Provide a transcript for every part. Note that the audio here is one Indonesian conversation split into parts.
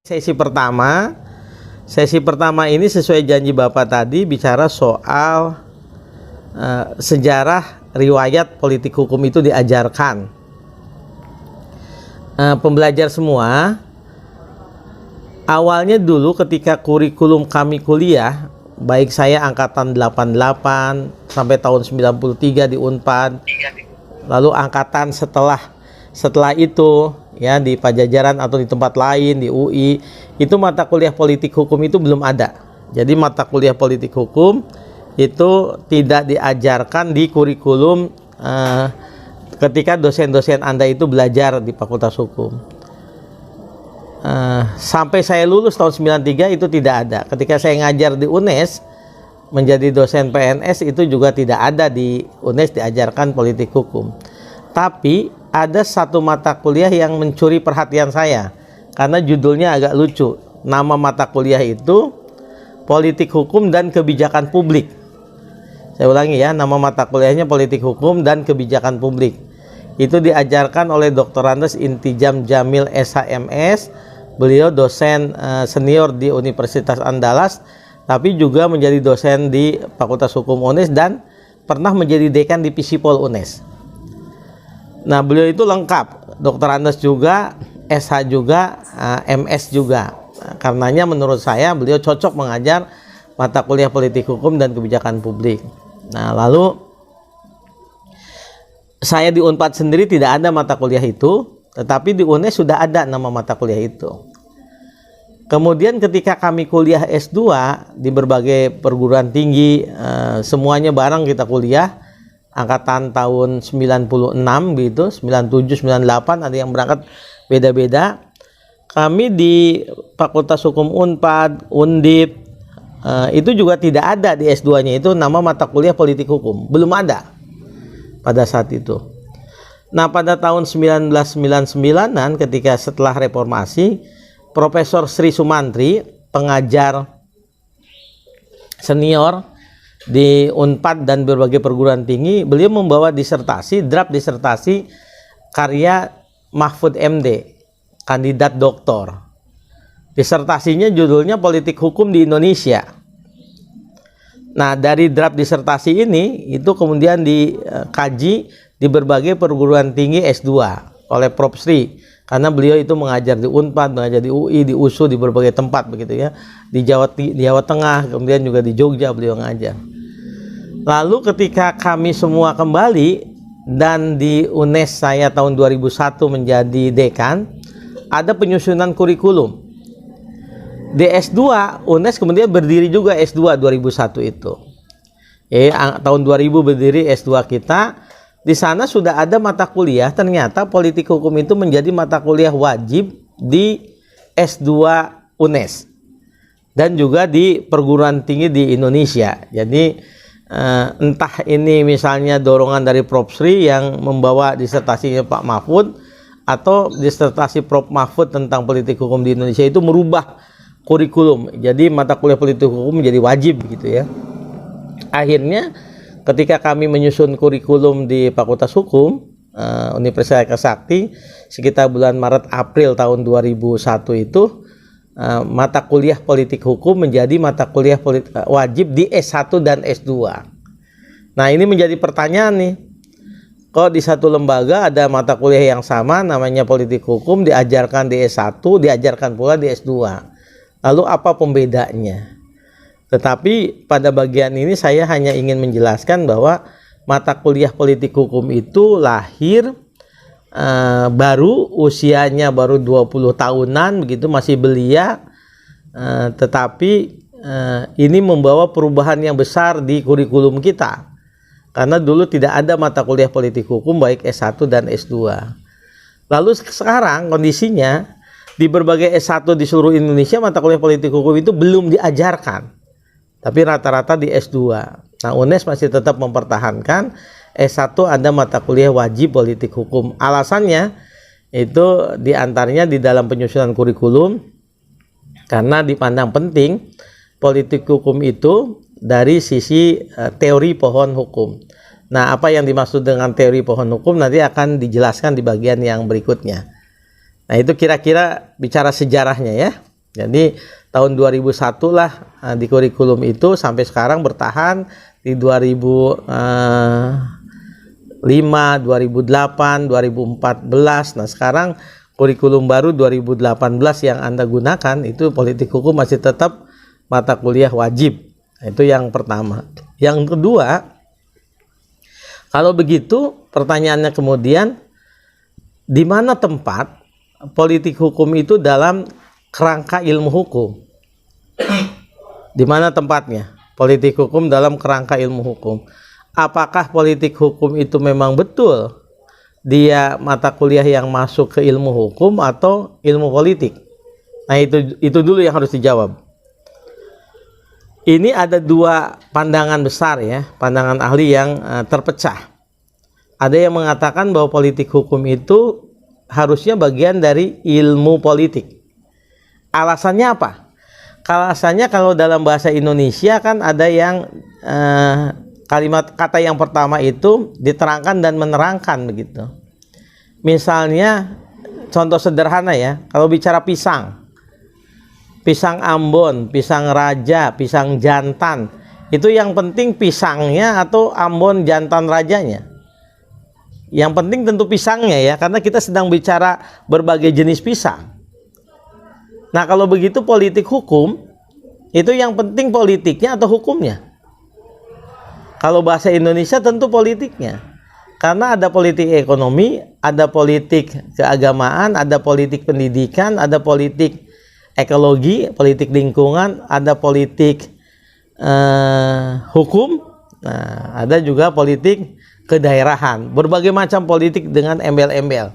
Sesi pertama ini sesuai janji Bapak tadi bicara soal sejarah riwayat politik hukum itu diajarkan. Pembelajar semua, awalnya dulu ketika kurikulum kami kuliah, baik saya angkatan 88 sampai tahun 93 di Unpad, lalu angkatan setelah itu ya di Pajajaran atau di tempat lain di UI, itu mata kuliah politik hukum itu belum ada. Jadi mata kuliah politik hukum itu tidak diajarkan di kurikulum ketika dosen-dosen Anda itu belajar di Fakultas Hukum. Sampai saya lulus tahun 93 itu tidak ada. Ketika saya ngajar di UNES menjadi dosen PNS itu juga tidak ada di UNES diajarkan politik hukum. Tapi ada satu mata kuliah yang mencuri perhatian saya karena judulnya agak lucu. Nama mata kuliah itu Politik Hukum dan Kebijakan Publik. Saya ulangi ya, nama mata kuliahnya Politik Hukum dan Kebijakan Publik. Itu diajarkan oleh Dr. Andes Intijam Jamil SHMS. Beliau dosen senior di Universitas Andalas, tapi juga menjadi dosen di Fakultas Hukum UNES dan pernah menjadi dekan di Visipol UNES. Nah, beliau itu lengkap, Dr. Andes juga, SH juga, MS juga. Karenanya menurut saya beliau cocok mengajar mata kuliah politik hukum dan kebijakan publik. Nah, lalu saya di Unpad sendiri tidak ada mata kuliah itu, tetapi di UNES sudah ada nama mata kuliah itu. Kemudian ketika kami kuliah S2 di berbagai perguruan tinggi, semuanya bareng kita kuliah, angkatan tahun 96 gitu, 97, 98, ada yang berangkat beda-beda. Kami di Fakultas Hukum Unpad, Undip, itu juga tidak ada di S2-nya itu nama mata kuliah politik hukum. Belum ada pada saat itu. Nah, pada tahun 1999-an ketika setelah reformasi, Profesor Sri Sumantri, pengajar senior di Unpad dan berbagai perguruan tinggi, beliau membawa draft disertasi karya Mahfud MD, kandidat doktor. Disertasinya judulnya Politik Hukum di Indonesia. Nah, dari draft disertasi ini itu kemudian dikaji di berbagai perguruan tinggi S2 oleh Prof. Sri, karena beliau itu mengajar di Unpad, mengajar di UI, di USU, di berbagai tempat begitu ya, di Jawa Tengah, kemudian juga di Jogja beliau ngajar. Lalu ketika kami semua kembali dan di UNES saya tahun 2001 menjadi dekan, ada penyusunan kurikulum. Di S2 UNES kemudian berdiri juga S2 2001 itu. Tahun 2000 berdiri S2 kita. Di sana sudah ada mata kuliah, ternyata politik hukum itu menjadi mata kuliah wajib di S2 UNES dan juga di perguruan tinggi di Indonesia. Jadi entah ini misalnya dorongan dari Prof. Sri yang membawa disertasinya Pak Mahfud, atau disertasi Prof. Mahfud tentang politik hukum di Indonesia itu merubah kurikulum. Jadi mata kuliah politik hukum menjadi wajib gitu ya. Akhirnya ketika kami menyusun kurikulum di Fakultas Hukum Universitas Sakti sekitar bulan Maret April tahun 2001 itu, mata kuliah politik hukum menjadi mata kuliah wajib di S1 dan S2. Nah, ini menjadi pertanyaan nih. Kok di satu lembaga ada mata kuliah yang sama namanya politik hukum diajarkan di S1, diajarkan pula di S2. Lalu apa pembedanya? Tetapi pada bagian ini saya hanya ingin menjelaskan bahwa mata kuliah politik hukum itu lahir baru usianya baru 20 tahunan begitu, masih belia, tetapi ini membawa perubahan yang besar di kurikulum kita karena dulu tidak ada mata kuliah politik hukum baik S1 dan S2. Lalu sekarang kondisinya di berbagai S1 di seluruh Indonesia mata kuliah politik hukum itu belum diajarkan, tapi rata-rata di S2. Nah, UNES masih tetap mempertahankan S1 ada mata kuliah wajib politik hukum. Alasannya itu diantaranya di dalam penyusunan kurikulum karena dipandang penting politik hukum itu dari sisi teori pohon hukum. Nah, apa yang dimaksud dengan teori pohon hukum nanti akan dijelaskan di bagian yang berikutnya. Nah, itu kira-kira bicara sejarahnya ya. Jadi tahun 2001 lah di kurikulum itu sampai sekarang bertahan di 2005, 2008, 2014. Nah, sekarang kurikulum baru 2018 yang Anda gunakan itu politik hukum masih tetap mata kuliah wajib. Itu yang pertama. Yang kedua, kalau begitu pertanyaannya kemudian, di mana tempat politik hukum itu dalam kerangka ilmu hukum? Di mana tempatnya politik hukum dalam kerangka ilmu hukum? Apakah politik hukum itu memang betul dia mata kuliah yang masuk ke ilmu hukum atau ilmu politik? Nah, itu dulu yang harus dijawab. Ini ada dua pandangan besar ya, pandangan ahli yang terpecah. Ada yang mengatakan bahwa politik hukum itu harusnya bagian dari ilmu politik. Alasannya apa? Alasannya kalau dalam bahasa Indonesia kan ada yang kalimat kata yang pertama itu diterangkan dan menerangkan begitu. Misalnya contoh sederhana ya, kalau bicara pisang Ambon, pisang raja, pisang jantan, itu yang penting pisangnya atau Ambon jantan rajanya? Yang penting tentu pisangnya ya, karena kita sedang bicara berbagai jenis pisang. Nah, kalau begitu politik hukum itu yang penting politiknya atau hukumnya? Kalau bahasa Indonesia tentu politiknya, karena ada politik ekonomi, ada politik keagamaan, ada politik pendidikan, ada politik ekologi, politik lingkungan, ada politik hukum, nah, ada juga politik kedaerahan, berbagai macam politik dengan embel-embel.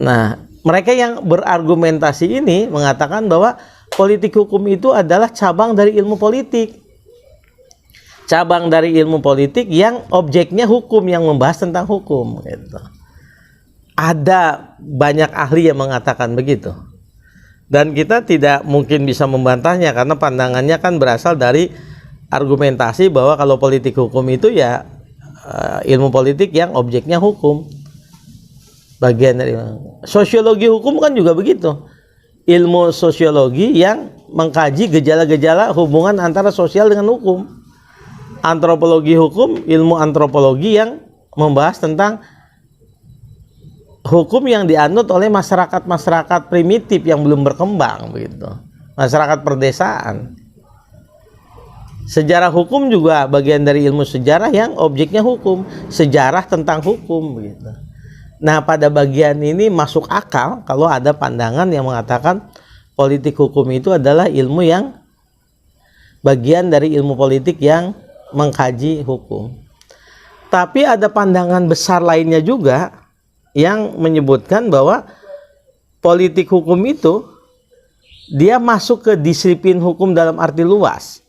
Nah, mereka yang berargumentasi ini mengatakan bahwa politik hukum itu adalah cabang dari ilmu politik. Cabang dari ilmu politik yang objeknya hukum, yang membahas tentang hukum gitu. Ada banyak ahli yang mengatakan begitu. Dan kita tidak mungkin bisa membantahnya karena pandangannya kan berasal dari argumentasi bahwa kalau politik hukum itu ya ilmu politik yang objeknya hukum. Bagian dari sosiologi hukum kan juga begitu. Ilmu sosiologi yang mengkaji gejala-gejala hubungan antara sosial dengan hukum. Antropologi hukum, ilmu antropologi yang membahas tentang hukum yang dianut oleh masyarakat-masyarakat primitif yang belum berkembang begitu. Masyarakat perdesaan. Sejarah hukum juga bagian dari ilmu sejarah yang objeknya hukum, sejarah tentang hukum begitu. Nah, pada bagian ini masuk akal kalau ada pandangan yang mengatakan politik hukum itu adalah ilmu yang bagian dari ilmu politik yang mengkaji hukum. Tapi ada pandangan besar lainnya juga yang menyebutkan bahwa politik hukum itu dia masuk ke disiplin hukum dalam arti luas.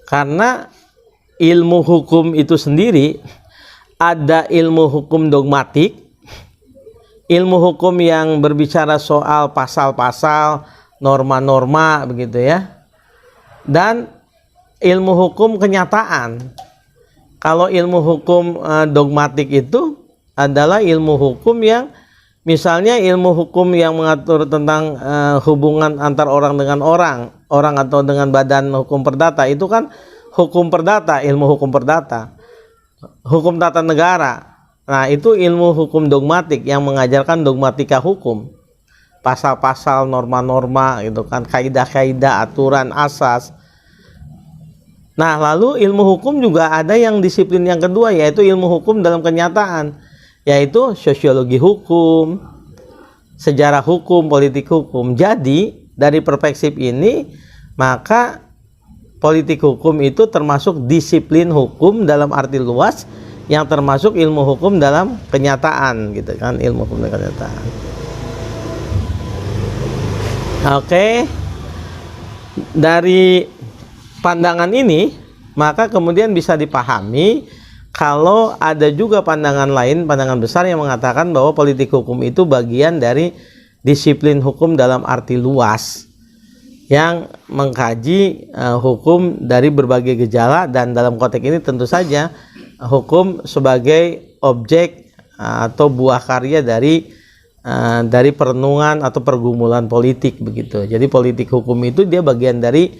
Karena ilmu hukum itu sendiri ada ilmu hukum dogmatik, ilmu hukum yang berbicara soal pasal-pasal, norma-norma begitu ya. Dan ilmu hukum kenyataan. Kalau ilmu hukum dogmatik itu adalah ilmu hukum yang misalnya ilmu hukum yang mengatur tentang hubungan antar orang dengan orang atau dengan badan hukum perdata, itu kan hukum perdata, ilmu hukum perdata. Hukum tata negara. Nah, itu ilmu hukum dogmatik yang mengajarkan dogmatika hukum. Pasal-pasal, norma-norma gitu kan, kaidah-kaidah, aturan, asas. Nah, lalu ilmu hukum juga ada yang disiplin yang kedua, yaitu ilmu hukum dalam kenyataan, yaitu sosiologi hukum, sejarah hukum, politik hukum. Jadi, dari perspektif ini, maka politik hukum itu termasuk disiplin hukum dalam arti luas yang termasuk ilmu hukum dalam kenyataan gitu kan, ilmu hukum dalam kenyataan. Oke. Dari pandangan ini maka kemudian bisa dipahami kalau ada juga pandangan lain, pandangan besar yang mengatakan bahwa politik hukum itu bagian dari disiplin hukum dalam arti luas yang mengkaji hukum dari berbagai gejala, dan dalam konteks ini tentu saja hukum sebagai objek atau buah karya dari dari perenungan atau pergumulan politik begitu. Jadi politik hukum itu dia bagian dari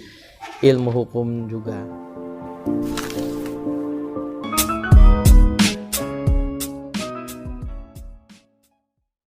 ilmu hukum juga.